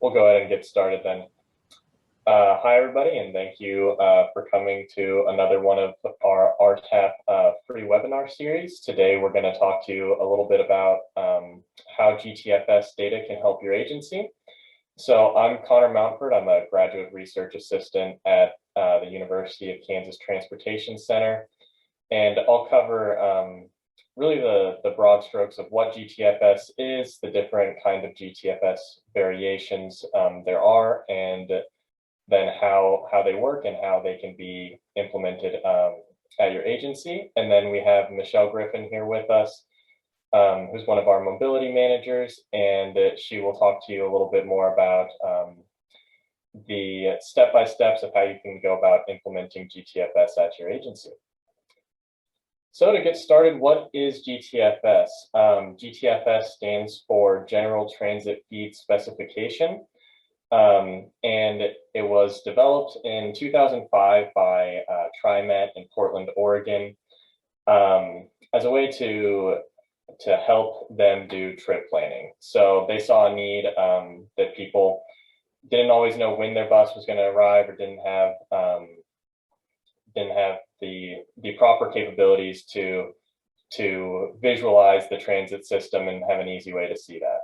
We'll go ahead and get started then. Hi, everybody, and thank you for coming to another one of our RTAP free webinar series. Today, we're going to talk to you a little bit about how GTFS data can help your agency. So I'm Connor Mountford. I'm a graduate research assistant at the University of Kansas Transportation Center, and I'll cover really the broad strokes of what GTFS is, the different kind of GTFS variations there are, and then how they work and how they can be implemented at your agency. And then we have Michelle Griffin here with us, who's one of our mobility managers, and she will talk to you a little bit more about the step-by-steps of how you can go about implementing GTFS at your agency. So to get started, what is GTFS? GTFS stands for General Transit Feed Specification, and it was developed in 2005 by TriMet in Portland, Oregon, as a way to help them do trip planning. So they saw a need that people didn't always know when their bus was going to arrive, or didn't have the proper capabilities to visualize the transit system and have an easy way to see that.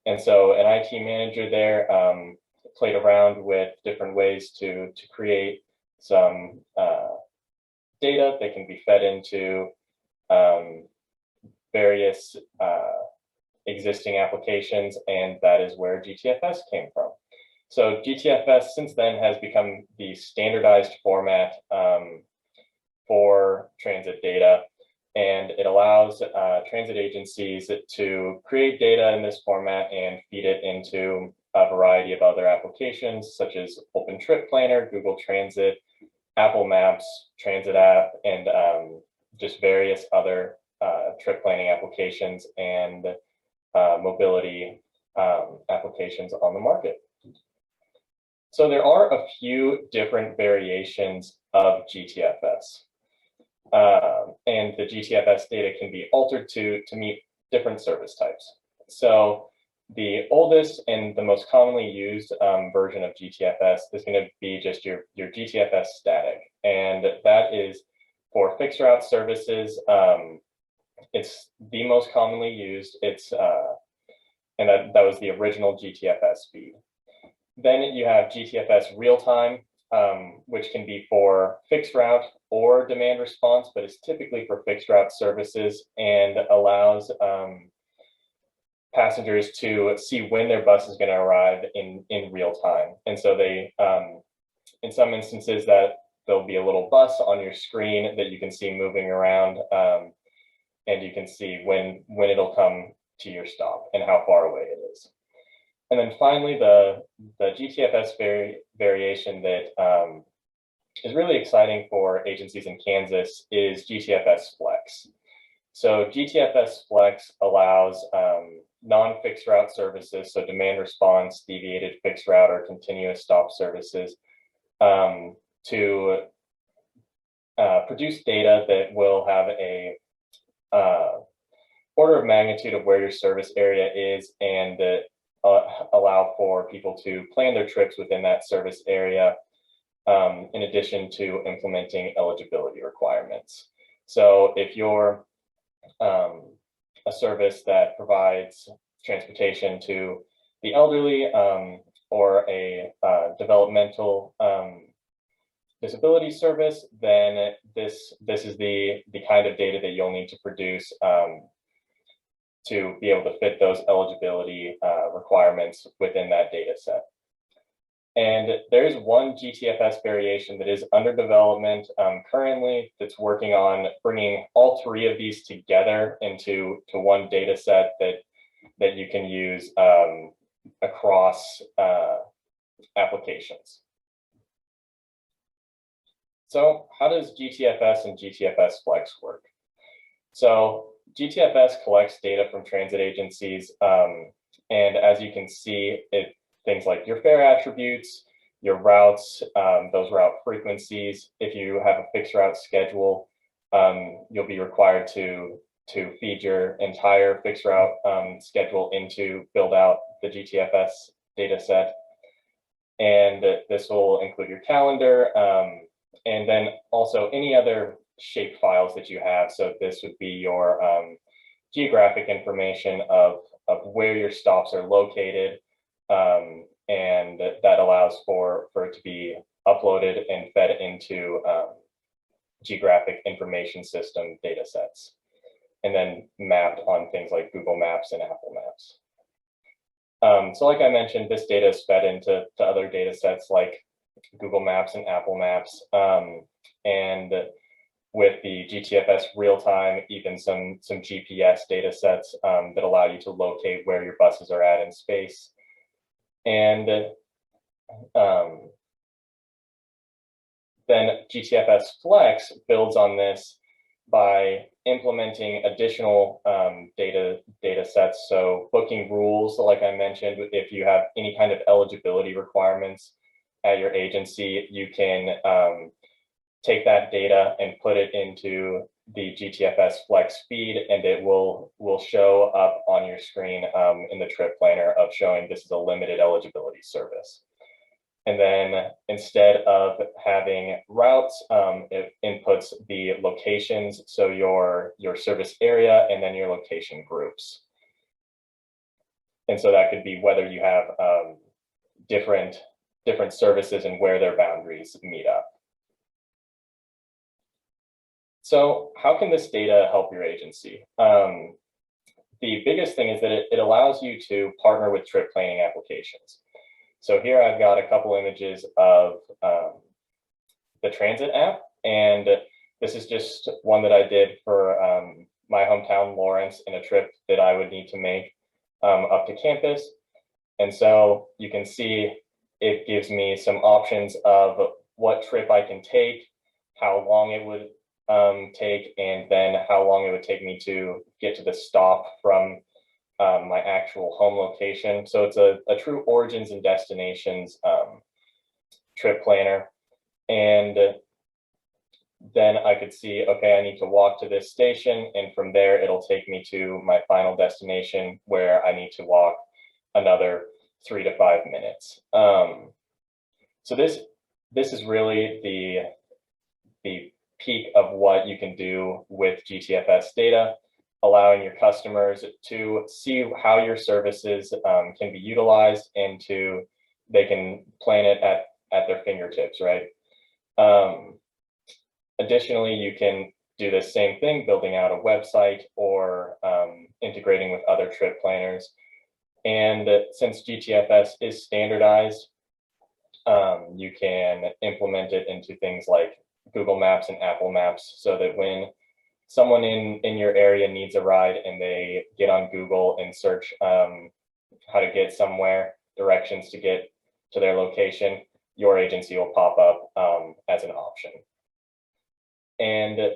And so an IT manager there played around with different ways to create some data that can be fed into various existing applications, and that is where GTFS came from. So GTFS since then has become the standardized format for transit data, and it allows transit agencies to create data in this format and feed it into a variety of other applications such as Open Trip Planner, Google Transit, Apple Maps, Transit app, and just various other trip planning applications and mobility applications on the market. So there are a few different variations of GTFS, and the GTFS data can be altered to meet different service types. So the oldest and the most commonly used version of GTFS is going to be just your GTFS static, and that is for fixed route services. It's the most commonly used. It's and that was the original GTFS feed. Then you have GTFS real-time, which can be for fixed route or demand response, but it's typically for fixed route services and allows passengers to see when their bus is going to arrive in real time. And so they, in some instances, that there'll be a little bus on your screen that you can see moving around, and you can see when it'll come to your stop and how far away it is. And then finally, the GTFS variation that is really exciting for agencies in Kansas is GTFS Flex. So GTFS Flex allows non-fixed route services, so demand response, deviated fixed route, or continuous stop services, to produce data that will have a order of magnitude of where your service area is, and allow for people to plan their trips within that service area, in addition to implementing eligibility requirements. So if you're a service that provides transportation to the elderly, or a developmental disability service, then this is the kind of data that you'll need to produce to be able to fit those eligibility requirements within that data set. And there is one GTFS variation that is under development currently that's working on bringing all three of these together into one data set that you can use across applications. So how does GTFS and GTFS Flex work? So GTFS collects data from transit agencies, and as you can see, things like your fare attributes, your routes, those route frequencies. If you have a fixed route schedule, you'll be required to feed your entire fixed route schedule into build out the GTFS data set. And this will include your calendar, and then also any other shape files that you have. So this would be your geographic information of where your stops are located, and that allows for it to be uploaded and fed into geographic information system data sets, and then mapped on things like Google Maps and Apple Maps. So like I mentioned, this data is fed into other data sets like Google Maps and Apple Maps, and with the GTFS real-time, even some GPS data sets that allow you to locate where your buses are at in space. And then GTFS Flex builds on this by implementing additional data sets. So booking rules, like I mentioned, if you have any kind of eligibility requirements at your agency, you can take that data and put it into the GTFS Flex feed, and it will show up on your screen in the trip planner of showing this is a limited eligibility service. And then instead of having routes, it inputs the locations, so your service area and then your location groups. And so that could be whether you have different services and where their boundaries meet up. So how can this data help your agency? The biggest thing is that it allows you to partner with trip planning applications. So here I've got a couple images of the transit app, and this is just one that I did for my hometown, Lawrence, in a trip that I would need to make up to campus. And so you can see it gives me some options of what trip I can take, how long it would take, and then how long it would take me to get to the stop from my actual home location. So it's a true origins and destinations trip planner. And then I could see, okay, I need to walk to this station, and from there it'll take me to my final destination where I need to walk another 3 to 5 minutes. So this is really the peak of what you can do with GTFS data, allowing your customers to see how your services can be utilized, and they can plan it at their fingertips, right? Additionally, you can do the same thing, building out a website or integrating with other trip planners. And since GTFS is standardized, you can implement it into things like Google Maps and Apple Maps, so that when someone in your area needs a ride and they get on Google and search how to get somewhere, directions to get to their location, your agency will pop up as an option. And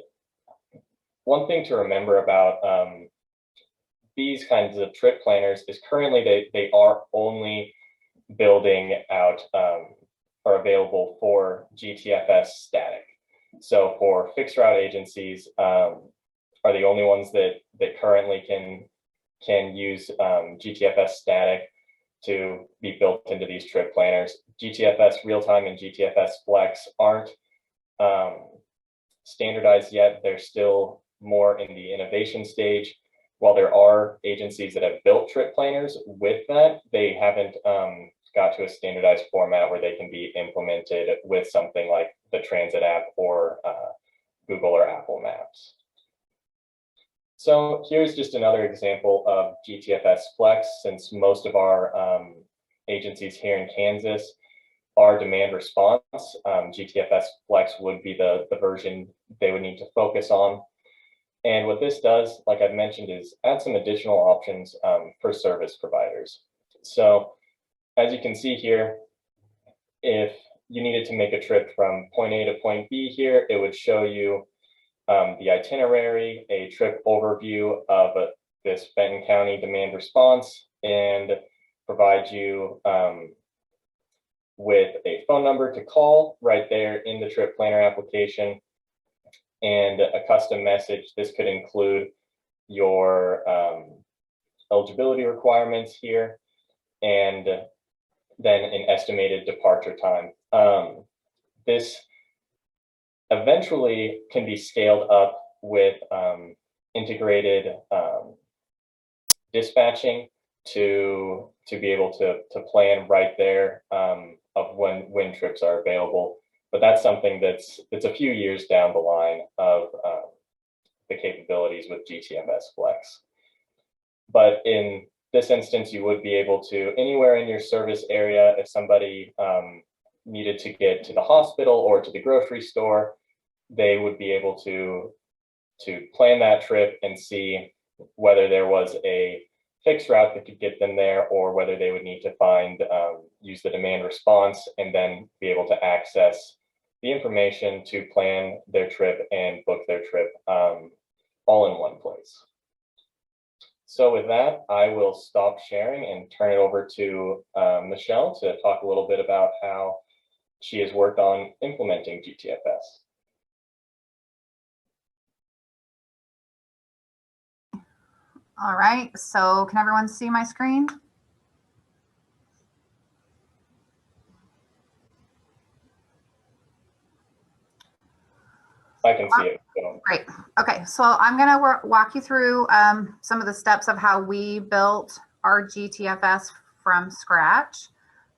one thing to remember about these kinds of trip planners is currently they are only building out or available for GTFS static. So for fixed route agencies are the only ones that currently can use GTFS static to be built into these trip planners. GTFS real-time and GTFS flex aren't standardized yet. They're still more in the innovation stage. While there are agencies that have built trip planners with that, they haven't got to a standardized format where they can be implemented with something like the transit app or Google or Apple Maps. So here's just another example of GTFS Flex, since most of our agencies here in Kansas are demand response. GTFS Flex would be the version they would need to focus on. And what this does, like I've mentioned, is add some additional options for service providers. So as you can see here, if you needed to make a trip from point A to point B here, it would show you the itinerary, a trip overview of this Benton County demand response, and provide you with a phone number to call right there in the trip planner application, and a custom message. This could include your eligibility requirements here, and then an estimated departure time. This eventually can be scaled up with integrated dispatching to be able to plan right there of when trips are available. But that's something that's a few years down the line of the capabilities with GTFS Flex. But in this instance, you would be able to, anywhere in your service area, if somebody needed to get to the hospital or to the grocery store, they would be able to plan that trip and see whether there was a fixed route that could get them there, or whether they would need to find, use the demand response, and then be able to access the information to plan their trip and book their trip all in one place. So with that, I will stop sharing and turn it over to Michelle to talk a little bit about how she has worked on implementing GTFS. All right, so can everyone see my screen? I can see it. Great. Okay, so I'm going to walk you through some of the steps of how we built our GTFS from scratch.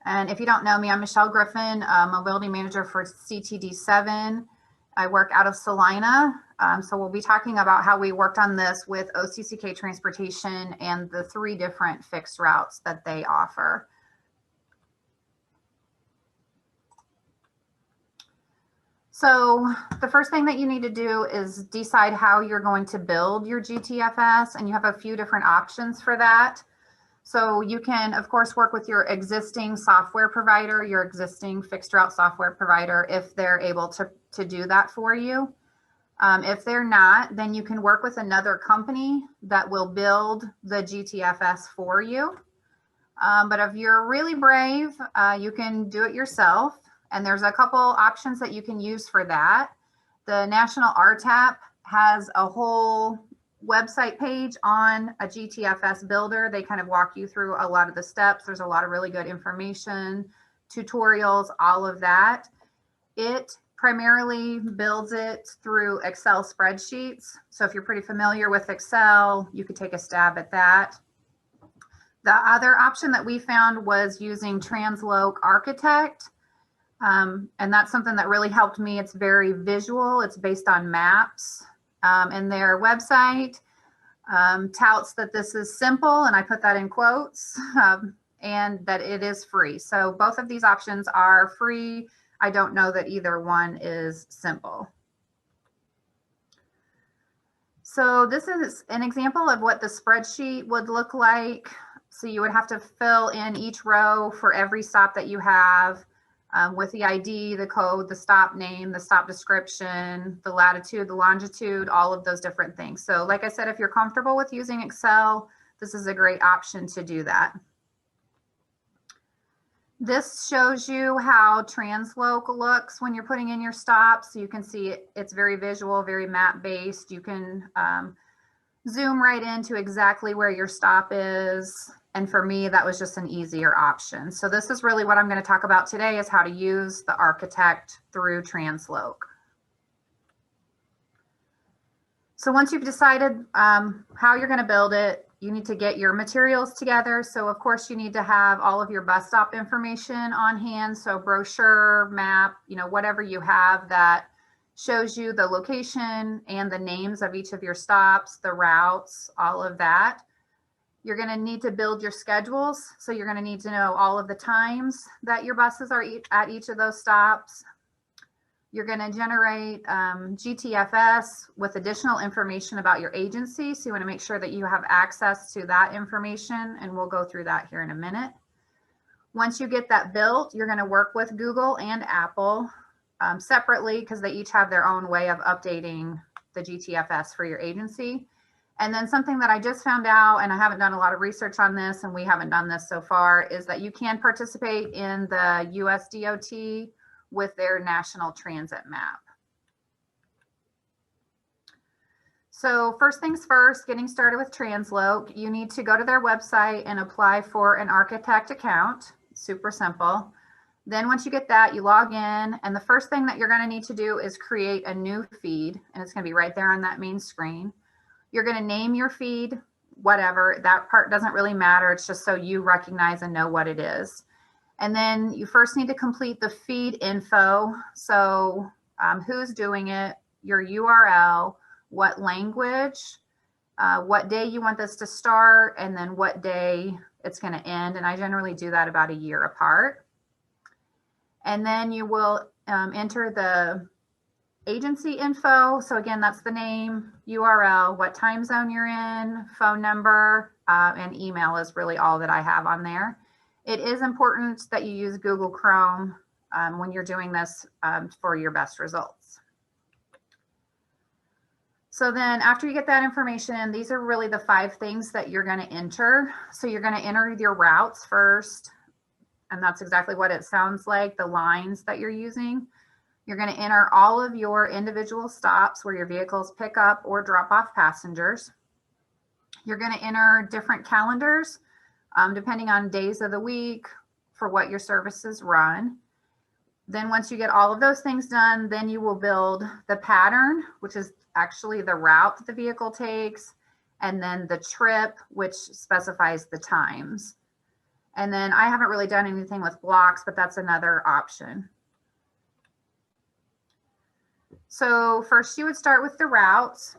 And if you don't know me, I'm Michelle Griffin, mobility manager for CTD7. I work out of Salina. So we'll be talking about how we worked on this with OCCK Transportation and the 3 different fixed routes that they offer. So the first thing that you need to do is decide how you're going to build your GTFS, and you have a few different options for that. So you can, of course, work with your existing software provider, your existing fixed route software provider, if they're able to do that for you. If they're not, then you can work with another company that will build the GTFS for you. But if you're really brave, you can do it yourself. And there's a couple options that you can use for that. The National RTAP has a whole website page on a GTFS builder. They kind of walk you through a lot of the steps. There's a lot of really good information, tutorials, all of that. It primarily builds it through Excel spreadsheets. So if you're pretty familiar with Excel, you could take a stab at that. The other option that we found was using Transloc Architect. And that's something that really helped me. It's very visual. It's based on maps. And their website touts that this is simple, and I put that in quotes, and that it is free. So both of these options are free. I don't know that either one is simple. So this is an example of what the spreadsheet would look like. So you would have to fill in each row for every stop that you have. With the ID, the code, the stop name, the stop description, the latitude, the longitude, all of those different things. So like I said, if you're comfortable with using Excel, this is a great option to do that. This shows you how Transloc looks when you're putting in your stops. So you can see it's very visual, very map-based. You can zoom right into exactly where your stop is. And for me, that was just an easier option. So this is really what I'm going to talk about today, is how to use the Architect through Transloc. So once you've decided how you're going to build it, you need to get your materials together. So of course you need to have all of your bus stop information on hand. So brochure, map, whatever you have that shows you the location and the names of each of your stops, the routes, all of that. You're going to need to build your schedules. So you're going to need to know all of the times that your buses are at each of those stops. You're going to generate GTFS with additional information about your agency. So you want to make sure that you have access to that information, and we'll go through that here in a minute. Once you get that built, you're going to work with Google and Apple separately, because they each have their own way of updating the GTFS for your agency. And then something that I just found out, and I haven't done a lot of research on this, and we haven't done this so far, is that you can participate in the US DOT with their national transit map. So first things first, getting started with Transloc, you need to go to their website and apply for an Architect account. Super simple. Then once you get that, you log in, and the first thing that you're going to need to do is create a new feed, and it's going to be right there on that main screen. You're going to name your feed, whatever. That part doesn't really matter. It's just so you recognize and know what it is. And then you first need to complete the feed info. So who's doing it, your URL, what language, what day you want this to start, and then what day it's going to end. And I generally do that about a year apart. And then you will enter the agency info. So again, that's the name, URL, what time zone you're in, phone number, and email is really all that I have on there. It is important that you use Google Chrome when you're doing this for your best results. So then after you get that information, these are really the 5 things that you're going to enter. So you're going to enter your routes first. And that's exactly what it sounds like, the lines that you're using. You're going to enter all of your individual stops where your vehicles pick up or drop off passengers. You're going to enter different calendars, depending on days of the week for what your services run. Then once you get all of those things done, then you will build the pattern, which is actually the route that the vehicle takes, and then the trip, which specifies the times. And then I haven't really done anything with blocks, but that's another option. So first you would start with the routes,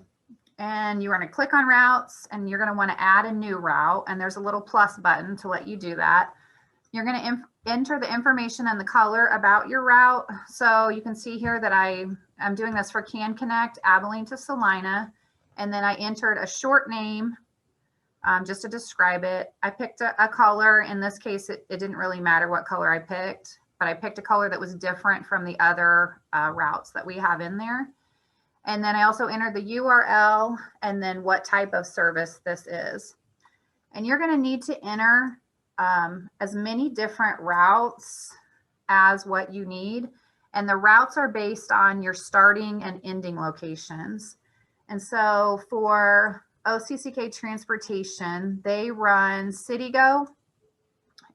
and you're going to click on routes, and you're going to want to add a new route. And there's a little plus button to let you do that. You're going to enter the information and the color about your route. So you can see here that I'm doing this for KanConnect, Abilene to Salina. And then I entered a short name just to describe it. I picked a color. In this case, it didn't really matter what color I picked, but I picked a color that was different from the other routes that we have in there. And then I also entered the URL and then what type of service this is. And you're going to need to enter as many different routes as what you need. And the routes are based on your starting and ending locations. And so for OCCK Transportation, they run CityGo,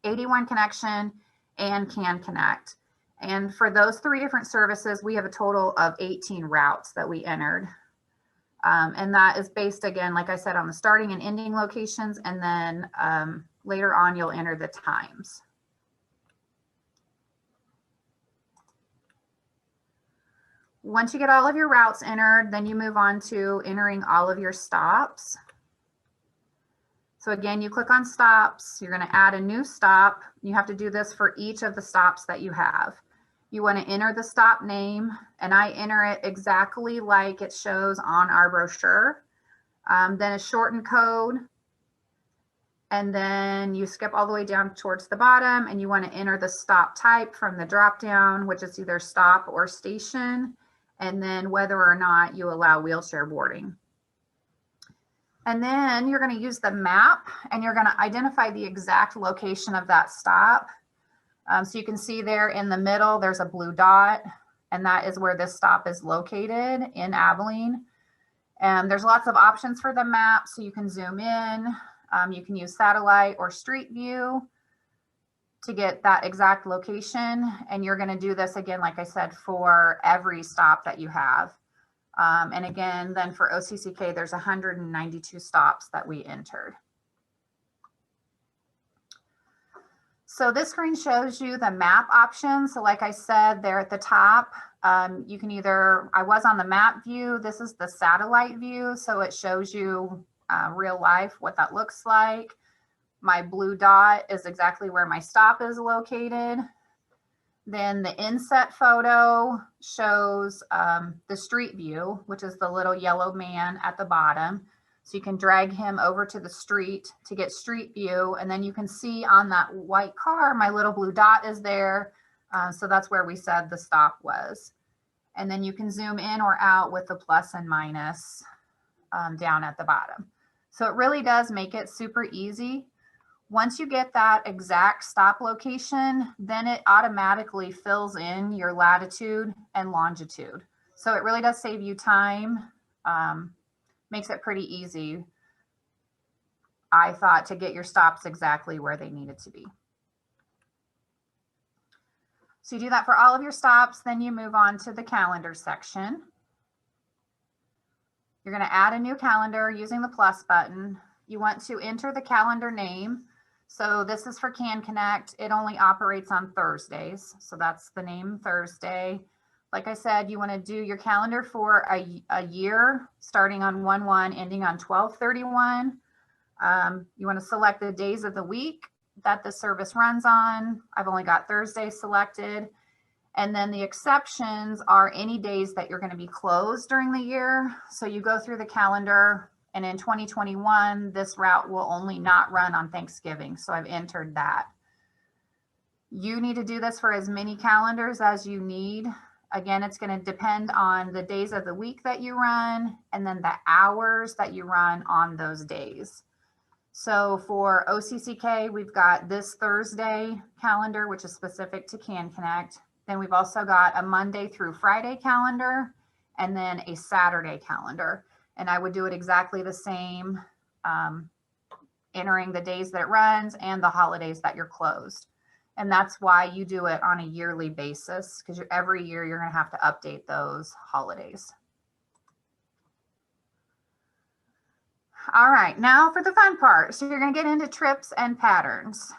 81 Connection, and KanConnect. And for those 3 different services, we have a total of 18 routes that we entered. And that is based, again, like I said, on the starting and ending locations. And then later on, you'll enter the times. Once you get all of your routes entered, then you move on to entering all of your stops. So again, you click on stops, you're going to add a new stop. You have to do this for each of the stops that you have. You want to enter the stop name, and I enter it exactly like it shows on our brochure. Then a shortened code, and then you skip all the way down towards the bottom, and you want to enter the stop type from the drop down, which is either stop or station, and then whether or not you allow wheelchair boarding. And then you're going to use the map, and you're going to identify the exact location of that stop. So you can see there in the middle, there's a blue dot, and that is where this stop is located in Abilene. And there's lots of options for the map, so you can zoom in. You can use satellite or street view to get that exact location. And you're going to do this again, like I said, for every stop that you have. And again, then for OCCK, there's 192 stops that we entered. So this screen shows you the map options. So like I said, there at the top, you can either, I was on the map view, this is the satellite view. So it shows you real life, what that looks like. My blue dot is exactly where my stop is located. Then the inset photo shows the street view, which is the little yellow man at the bottom. So you can drag him over to the street to get street view. And then you can see on that white car, my little blue dot is there. So that's where we said the stop was. And then you can zoom in or out with the plus and minus down at the bottom. So it really does make it super easy. Once you get that exact stop location, then it automatically fills in your latitude and longitude. So it really does save you time. Makes it pretty easy, I thought, to get your stops exactly where they needed to be. So you do that for all of your stops, then you move on to the calendar section. You're going to add a new calendar using the plus button. You want to enter the calendar name. So this is for KanConnect. It only operates on Thursdays. So that's the name, Thursday. Like I said, you want to do your calendar for a year starting on 1/1, ending on 12/31. You want to select the days of the week that the service runs on. I've only got Thursday selected. And then the exceptions are any days that you're going to be closed during the year. So you go through the calendar, and in 2021, this route will only not run on Thanksgiving. So I've entered that. You need to do this for as many calendars as you need. Again, it's going to depend on the days of the week that you run and then the hours that you run on those days. So for OCCK, we've got this Thursday calendar, which is specific to KanConnect. Then we've also got a Monday through Friday calendar and then a Saturday calendar. And I would do it exactly the same, entering the days that it runs and the holidays that you're closed. And that's why you do it on a yearly basis, because every year you're going to have to update those holidays. All right, now for the fun part. So you're going to get into trips and patterns.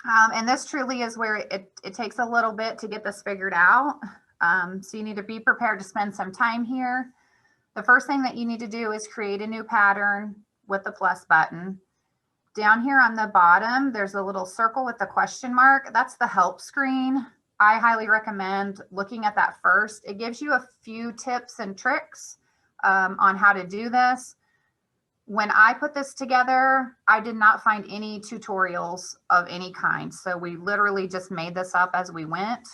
And this truly is where it takes a little bit to get this figured out. So you need to be prepared to spend some time here. The first thing that you need to do is create a new pattern with the plus button. Down here on the bottom, there's a little circle with the question mark. That's the help screen. I highly recommend looking at that first. It gives you a few tips and tricks on how to do this. When I put this together, I did not find any tutorials of any kind. So we literally just made this up as we went.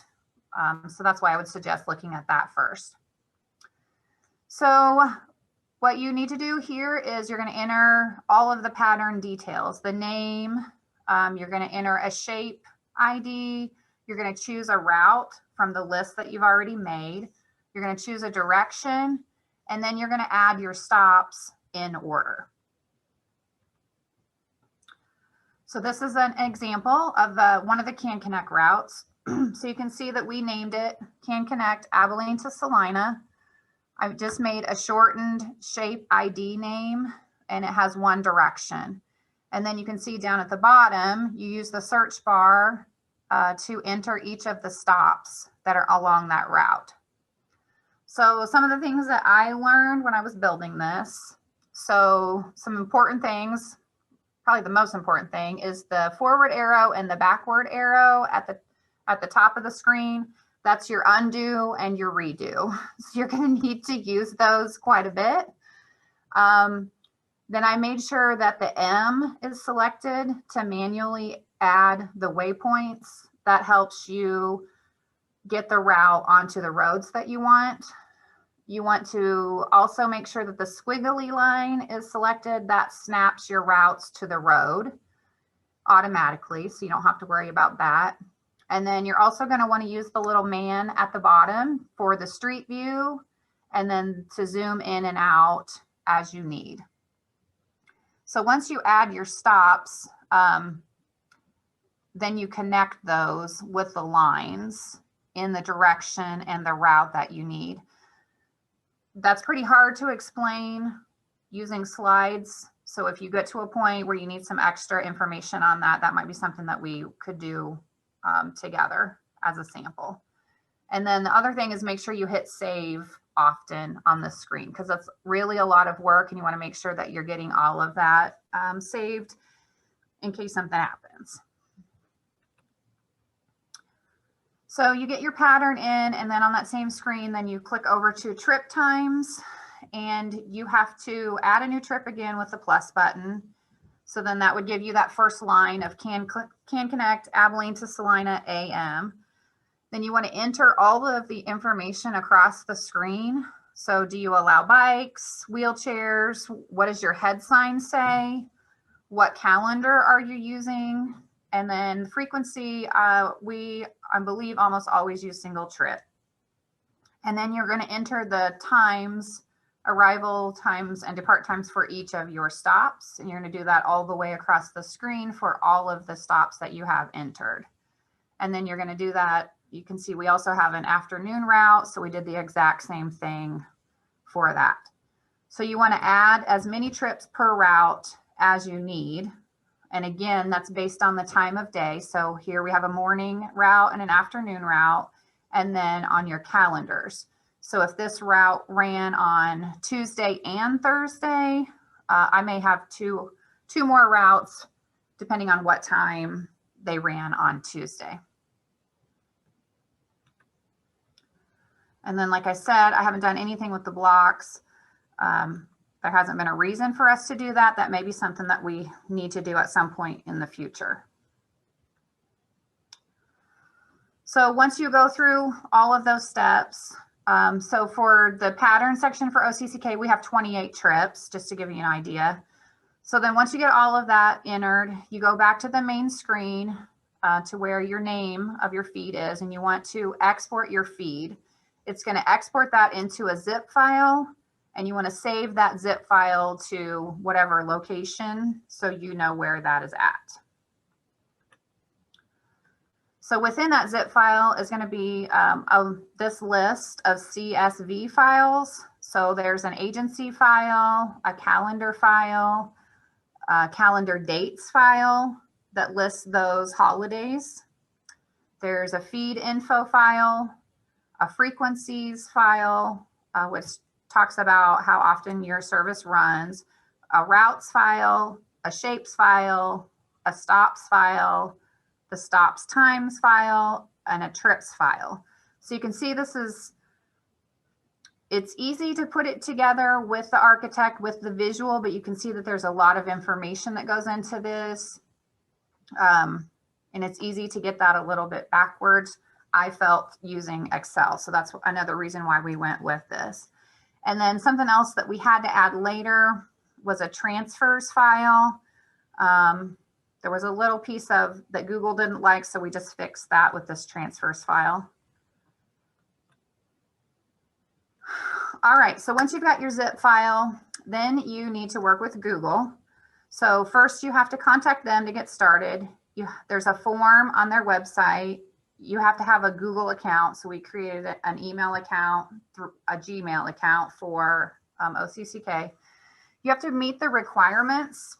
So that's why I would suggest looking at that first. So what you need to do here is you're going to enter all of the pattern details, the name, you're going to enter a shape ID, you're going to choose a route from the list that you've already made, you're going to choose a direction, and then you're going to add your stops in order. So this is an example of one of the KanConnect routes. So you can see that we named it KanConnect Abilene to Salina. I've just made a shortened shape ID name, and it has one direction. And then you can see down at the bottom, you use the search bar to enter each of the stops that are along that route. So some of the things that I learned when I was building this. So some important things, probably the most important thing is the forward arrow and the backward arrow at the top of the screen. That's your undo and your redo. So you're going to need to use those quite a bit. Then I made sure that the M is selected to manually add the waypoints. That helps you get the route onto the roads that you want. You want to also make sure that the squiggly line is selected. That snaps your routes to the road automatically, so you don't have to worry about that. And then you're also going to want to use the little man at the bottom for the street view, and then to zoom in and out as you need. So once you add your stops, then you connect those with the lines in the direction and the route that you need. That's pretty hard to explain using slides. So if you get to a point where you need some extra information on that, that might be something that we could do together as a sample. And then the other thing is make sure you hit save often on the screen, because that's really a lot of work, and you want to make sure that you're getting all of that saved in case something happens. So you get your pattern in, and then on that same screen, then you click over to trip times, and you have to add a new trip again with the plus button. So then that would give you that first line of KanConnect Abilene to Salina AM. Then you want to enter all of the information across the screen. So do you allow bikes, wheelchairs? What does your head sign say? What calendar are you using? And then frequency, I believe almost always use single trip. And then you're going to enter the times, arrival times and depart times for each of your stops. And you're going to do that all the way across the screen for all of the stops that you have entered. And then you're going to do that. You can see we also have an afternoon route. So we did the exact same thing for that. So you want to add as many trips per route as you need. And again, that's based on the time of day. So here we have a morning route and an afternoon route, and then on your calendars. So if this route ran on Tuesday and Thursday, I may have two more routes depending on what time they ran on Tuesday. And then, like I said, I haven't done anything with the blocks. There hasn't been a reason for us to do that. That may be something that we need to do at some point in the future. So once you go through all of those steps, so for the pattern section for OCCK, we have 28 trips, just to give you an idea. So then once you get all of that entered, you go back to the main screen to where your name of your feed is, and you want to export your feed. It's going to export that into a zip file, and you want to save that zip file to whatever location so you know where that is at. So within that zip file is going to be this list of CSV files. So there's an agency file, a calendar file, a calendar dates file that lists those holidays. There's a feed info file, a frequencies file, which talks about how often your service runs, a routes file, a shapes file, a stops file, the stops times file, and a trips file. So you can see it's easy to put it together with the architect, with the visual, but you can see that there's a lot of information that goes into this. And it's easy to get that a little bit backwards, I felt, using Excel. So that's another reason why we went with this. And then something else that we had to add later was a transfers file. There was a little piece that Google didn't like, so we just fixed that with this transfers file. All right, so once you've got your zip file, then you need to work with Google. So first you have to contact them to get started. There's a form on their website. You have to have a Google account. So we created an email account, a Gmail account for OCCK. You have to meet the requirements,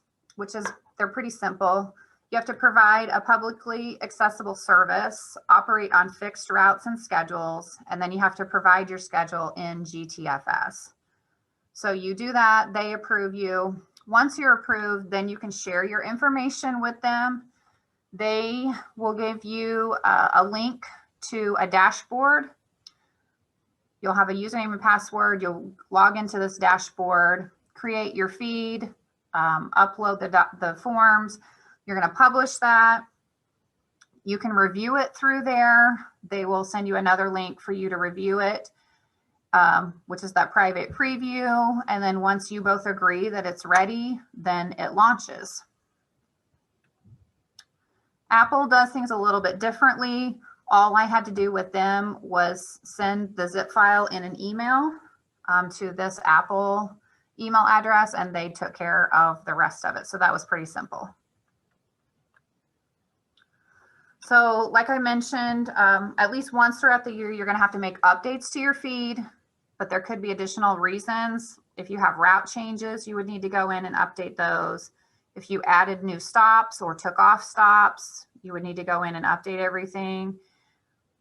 they're pretty simple. You have to provide a publicly accessible service, operate on fixed routes and schedules, and then you have to provide your schedule in GTFS. So you do that, they approve you. Once you're approved, then you can share your information with them. They will give you a link to a dashboard. You'll have a username and password. You'll log into this dashboard, create your feed, upload the forms. You're going to publish that. You can review it through there. They will send you another link for you to review it, which is that private preview. And then once you both agree that it's ready, then it launches. Apple does things a little bit differently. All I had to do with them was send the zip file in an email to this Apple email address, and they took care of the rest of it. So that was pretty simple. So like I mentioned, at least once throughout the year, you're going to have to make updates to your feed, but there could be additional reasons. If you have route changes, you would need to go in and update those. If you added new stops or took off stops, you would need to go in and update everything.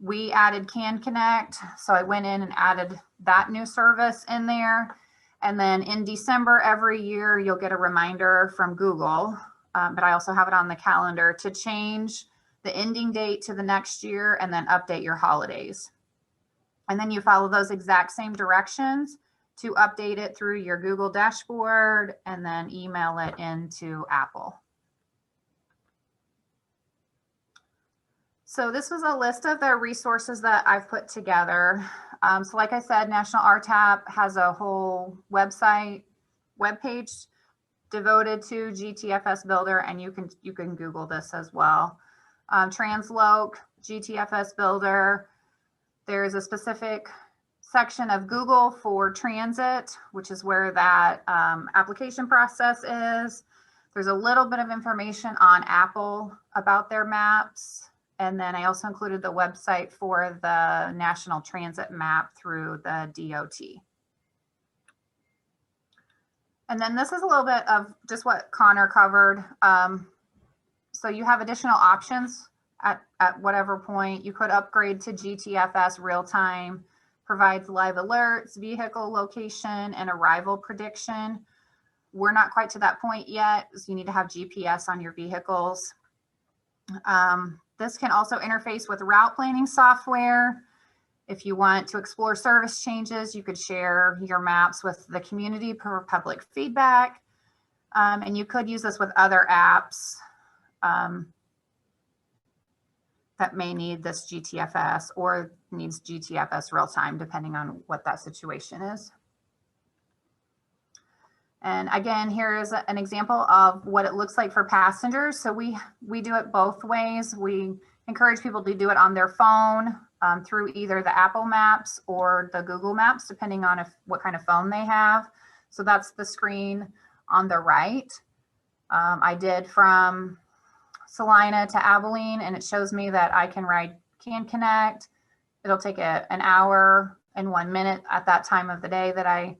We added KanConnect, so I went in and added that new service in there. And then in December every year, you'll get a reminder from Google, but I also have it on the calendar to change the ending date to the next year and then update your holidays. And then you follow those exact same directions to update it through your Google dashboard and then email it into Apple. So this was a list of the resources that I've put together. So like I said, National RTAP has a whole webpage devoted to GTFS Builder, and you can Google this as well. Transloc, GTFS Builder. There's a specific section of Google for transit, which is where that application process is. There's a little bit of information on Apple about their maps. And then I also included the website for the National Transit Map through the DOT. And then this is a little bit of just what Connor covered. So you have additional options at whatever point. You could upgrade to GTFS real time, provides live alerts, vehicle location, and arrival prediction. We're not quite to that point yet, so you need to have GPS on your vehicles. This can also interface with route planning software. If you want to explore service changes, you could share your maps with the community for public feedback. And you could use this with other apps that may need this GTFS or needs GTFS real time, depending on what that situation is. And again, here is an example of what it looks like for passengers. So we do it both ways. We encourage people to do it on their phone through either the Apple Maps or the Google Maps, depending on what kind of phone they have. So that's the screen on the right. I did from Salina to Abilene, and it shows me that I can ride KanConnect. It'll take an hour and 1 minute at that time of the day that I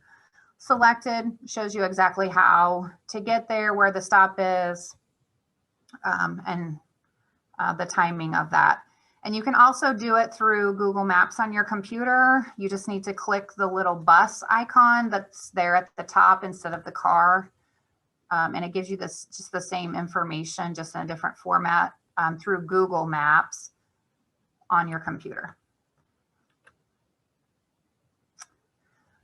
selected. Shows you exactly how to get there, where the stop is, and the timing of that. And you can also do it through Google Maps on your computer. You just need to click the little bus icon that's there at the top instead of the car. And it gives you just the same information, just in a different format through Google Maps on your computer.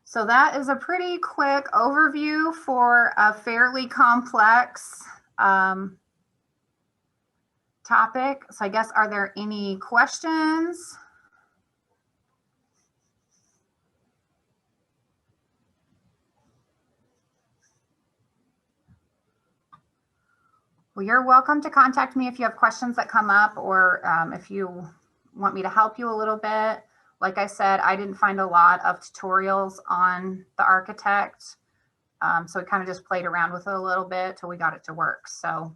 So that is a pretty quick overview for a fairly complex topic. So I guess, are there any questions? Well, you're welcome to contact me if you have questions that come up, or if you want me to help you a little bit. Like I said, I didn't find a lot of tutorials on the Architect. So we kind of just played around with it a little bit till we got it to work. So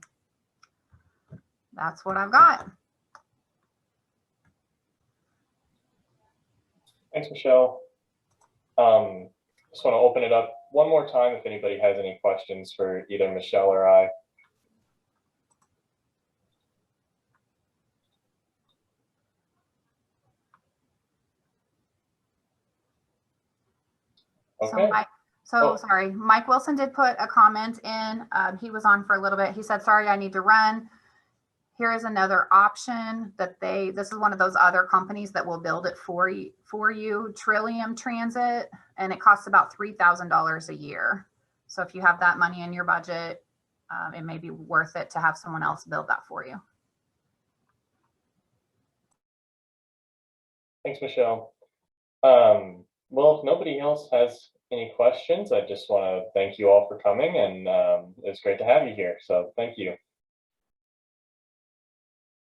that's what I've got. Thanks, Michelle. Just want to open it up one more time if anybody has any questions for either Michelle or I. Okay. Sorry, Mike Wilson did put a comment in. He was on for a little bit. He said, sorry, I need to run. Here is another option that this is one of those other companies that will build it for you, Trillium Transit, and it costs about $3,000 a year. So if you have that money in your budget, it may be worth it to have someone else build that for you. Thanks, Michelle. Well, if nobody else has any questions, I just want to thank you all for coming, and it's great to have you here. So thank you.